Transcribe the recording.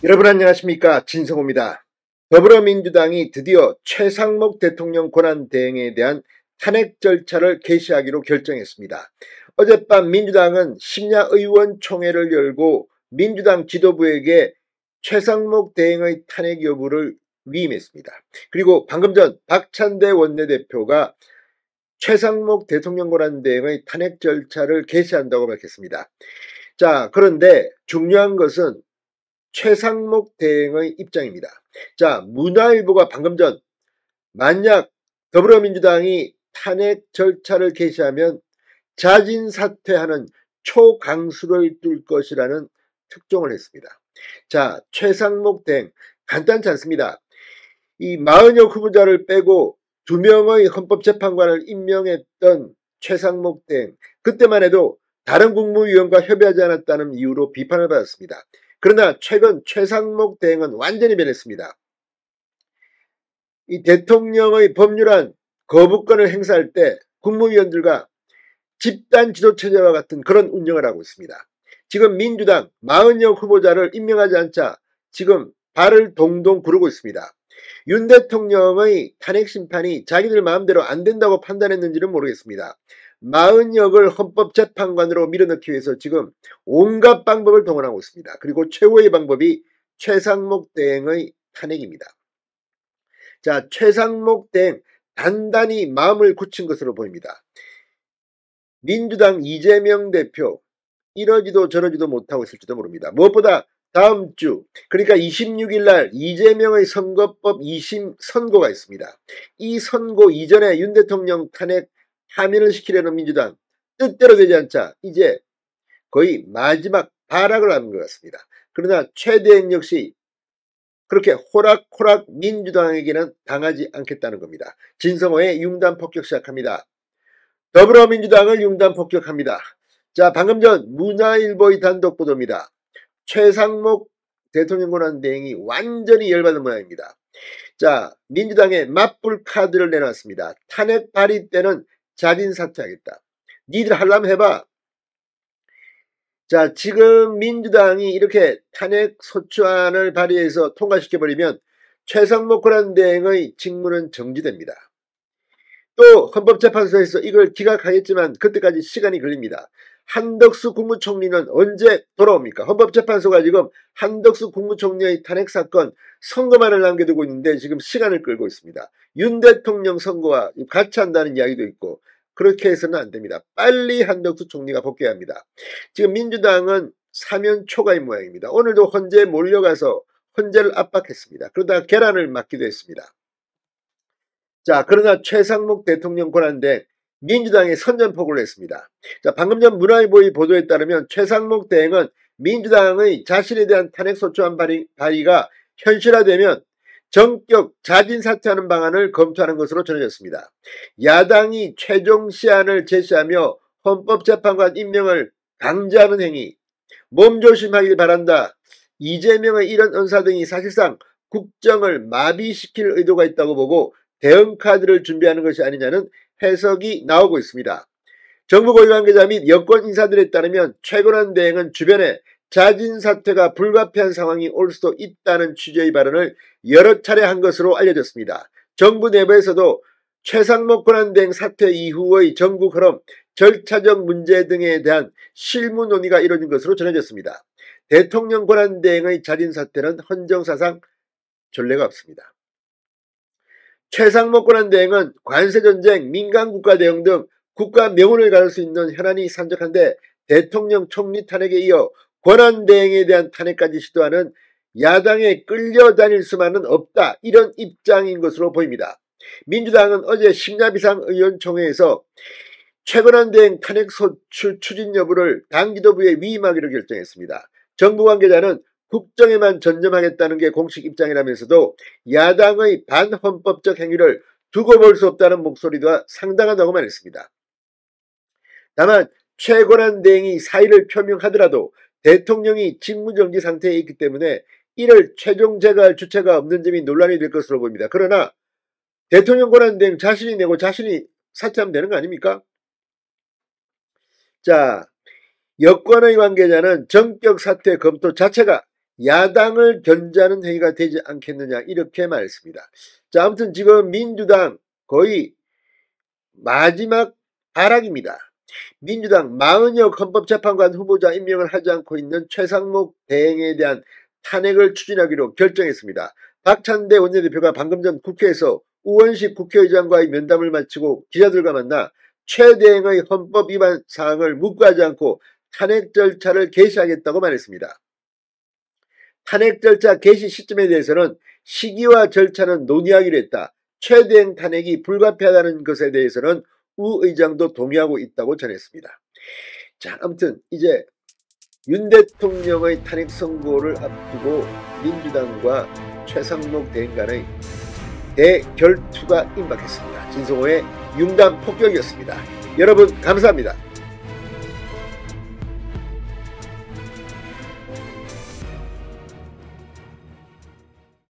여러분 안녕하십니까, 진성호입니다. 더불어민주당이 드디어 최상목 대통령 권한대행에 대한 탄핵 절차를 개시하기로 결정했습니다. 어젯밤 민주당은 심야 의원총회를 열고 민주당 지도부에게 최상목 대행의 탄핵 여부를 위임했습니다. 그리고 방금 전 박찬대 원내대표가 최상목 대통령 권한대행의 탄핵 절차를 개시한다고 밝혔습니다. 자, 그런데 중요한 것은 최상목 대행의 입장입니다. 자, 문화일보가 방금 전 만약 더불어민주당이 탄핵 절차를 개시하면 자진 사퇴하는 초강수를 뚫을 것이라는 특종을 했습니다. 자, 최상목 대행 간단치 않습니다. 이 40여 후보자를 빼고 2명의 헌법재판관을 임명했던 최상목 대행, 그때만 해도 다른 국무위원과 협의하지 않았다는 이유로 비판을 받았습니다. 그러나 최근 최상목 대행은 완전히 변했습니다. 이 대통령의 법률안 거부권을 행사할 때 국무위원들과 집단 지도체제와 같은 그런 운영을 하고 있습니다. 지금 민주당 40여 후보자를 임명하지 않자 지금 발을 동동 구르고 있습니다. 윤 대통령의 탄핵 심판이 자기들 마음대로 안 된다고 판단했는지는 모르겠습니다. 40역을 헌법재판관으로 밀어넣기 위해서 지금 온갖 방법을 동원하고 있습니다. 그리고 최후의 방법이 최상목 대행의 탄핵입니다. 자, 최상목 대행 단단히 마음을 굳힌 것으로 보입니다. 민주당 이재명 대표 이러지도 저러지도 못하고 있을지도 모릅니다. 무엇보다 다음 주, 그러니까 26일 날 이재명의 선거법 2심 선고가 있습니다. 이 선고 이전에 윤 대통령 탄핵 하면을 시키려는 민주당 뜻대로 되지 않자 이제 거의 마지막 발악을 하는 것 같습니다. 그러나 최 대행 역시 그렇게 호락호락 민주당에게는 당하지 않겠다는 겁니다. 진성호의 융단 폭격 시작합니다. 더불어민주당을 융단 폭격합니다. 자, 방금 전 문화일보의 단독 보도입니다. 최상목 대통령 권한대행이 완전히 열받은 모양입니다. 자, 민주당에 맞불 카드를 내놨습니다. 탄핵 발의 때는 자진 사퇴하겠다. 니들 하려면 해봐. 자, 지금 민주당이 이렇게 탄핵 소추안을 발의해서 통과시켜버리면 최상목 권한대행의 직무는 정지됩니다. 또 헌법재판소에서 이걸 기각하겠지만 그때까지 시간이 걸립니다. 한덕수 국무총리는 언제 돌아옵니까? 헌법재판소가 지금 한덕수 국무총리의 탄핵 사건 선고만을 남겨두고 있는데 지금 시간을 끌고 있습니다. 윤 대통령 선거와 같이 한다는 이야기도 있고 그렇게 해서는 안 됩니다. 빨리 한덕수 총리가 복귀해야 합니다. 지금 민주당은 사면 초과인 모양입니다. 오늘도 헌재에 몰려가서 헌재를 압박했습니다. 그러다 계란을 맞기도 했습니다. 자, 그러나 최상목 대통령 권한대행 민주당이 선전포고를 했습니다. 자, 방금 전 문화일보의 보도에 따르면 최상목 대행은 민주당의 자신에 대한 탄핵소추안 발의가 현실화되면 전격 자진 사퇴하는 방안을 검토하는 것으로 전해졌습니다. 야당이 최종 시한을 제시하며 헌법재판관 임명을 강제하는 행위, 몸조심하길 바란다. 이재명의 이런 언사 등이 사실상 국정을 마비시킬 의도가 있다고 보고 대응 카드를 준비하는 것이 아니냐는 해석이 나오고 있습니다. 정부 고위 관계자 및 여권 인사들에 따르면 최권한 대행은 주변에 자진 사퇴가 불가피한 상황이 올 수도 있다는 취지의 발언을 여러 차례 한 것으로 알려졌습니다. 정부 내부에서도 최상목 권한대행 사퇴 이후의 전국 흐름, 절차적 문제 등에 대한 실무 논의가 이루어진 것으로 전해졌습니다. 대통령 권한대행의 자진 사퇴는 헌정사상 전례가 없습니다. 최상목 권한대행은 관세전쟁, 민간국가 대응 등 국가 명운을 가를 수 있는 현안이 산적한데 대통령 총리 탄핵에 이어 권한대행에 대한 탄핵까지 시도하는 야당에 끌려다닐 수만은 없다. 이런 입장인 것으로 보입니다. 민주당은 어제 심야비상의원총회에서 최권한대행 탄핵 소추 추진 여부를 당 지도부에 위임하기로 결정했습니다. 정부 관계자는 국정에만 전념하겠다는 게 공식 입장이라면서도 야당의 반헌법적 행위를 두고 볼 수 없다는 목소리가 상당하다고 말했습니다. 다만 최권한대행이 사의를 표명하더라도 대통령이 직무정지 상태에 있기 때문에 이를 최종 제거할 주체가 없는 점이 논란이 될 것으로 보입니다. 그러나 대통령 권한대행 자신이 내고 자신이 사퇴하면 되는 거 아닙니까? 자, 여권의 관계자는 전격 사퇴 검토 자체가 야당을 견제하는 행위가 되지 않겠느냐 이렇게 말했습니다. 자, 아무튼 지금 민주당 거의 마지막 발악입니다. 민주당 40여 헌법재판관 후보자 임명을 하지 않고 있는 최상목 대행에 대한 탄핵을 추진하기로 결정했습니다. 박찬대 원내대표가 방금 전 국회에서 우원식 국회의장과의 면담을 마치고 기자들과 만나 최 대행의 헌법 위반 사항을 묵과하지 않고 탄핵 절차를 개시하겠다고 말했습니다. 탄핵 절차 개시 시점에 대해서는 시기와 절차는 논의하기로 했다. 최 대행 탄핵이 불가피하다는 것에 대해서는 우 의장도 동의하고 있다고 전했습니다. 자, 아무튼 이제 윤 대통령의 탄핵 선고를 앞두고 민주당과 최상목 대행 간의 대결투가 임박했습니다. 진성호의 융단 폭격이었습니다. 여러분 감사합니다.